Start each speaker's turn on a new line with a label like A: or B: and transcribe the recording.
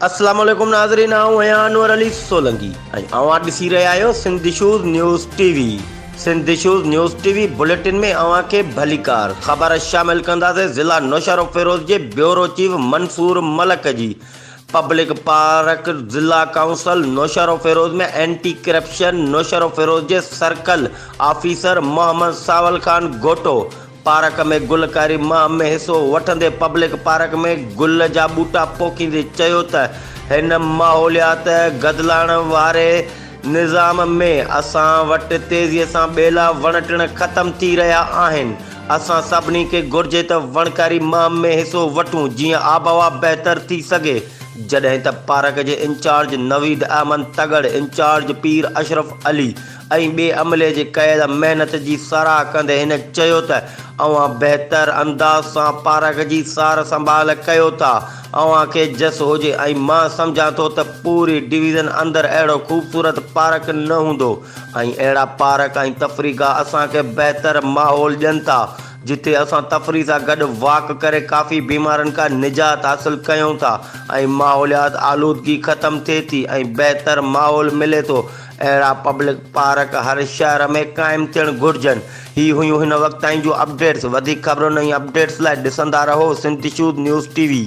A: अस्सलाम वालेकुम नाज़रीन, आऊं आहियां अनवर अली सोलंकी ऐं अवां ॾिसी रहिया आहियो Sindh issues news TV. Sindh issues news TV bulletin में अवां खे भलीकार ख़बर शामिल कंदासीं। ज़िला नौशहरो फीरोज़ जे ब्यूरो चीफ मंसूर मलक जी पब्लिक पार्क ज़िला काउंसिल नौशहरो फीरोज़ में एंटी क्रपशन नौशहरो फीरोज़ जे circle officer Mohammad Sawal Khan Goto park में गुलकारी माह में हिस्सो वठंदे पब्लिक पार्क में गुल जा बूटा पोखींदे चयो त हिन माहौलियात गदलाइण वारे निज़ाम में असां वटि तेज़ीअ सां ॿेला वण टिण ख़तम थी रहिया आहिनि। असां सभिनी खे घुर्जे त वणकारी माह में हिस्सो वठूं जीअं आबहवा बहितर थी सघे। जॾहिं त पार्क जे इंचार्ज नवीद अहमद तगड़, इंचार्ज पीर अशरफ अली ऐं ॿिए अमले जे कयल महिनत जी साराह कंदे हिन चयो त अवां बहितर अंदाज़ सां पार्क जी सार संभाल कयो था। अवां खे जस हुजे ऐं मां सम्झां थो त पूरी डिवीज़न अंदरि अहिड़ो ख़ूबसूरत पार्क न हूंदो ऐं अहिड़ा पार्क ऐं तफ़रीगाह असांखे बहितर माहौल ॾियनि था जिथे असां तफ़रीह सां गॾु वॉक करे काफ़ी बीमारियुनि खां निजात हासिल कयूं था ऐं माहौलियात आलूदगी ख़तम थिए थी ऐं बहितर माहौल मिले थो। अहिड़ा पब्लिक पार्क हर शहर में क़ाइमु थियणु घुरिजनि। ही हुयूं हिन वक़्त ताईं जूं अपडेट्स। वधीक ख़बरुनि ऐं अपडेट्स लाइ ॾिसंदा रहो सिंध इशूज़ न्यूज़ टीवी।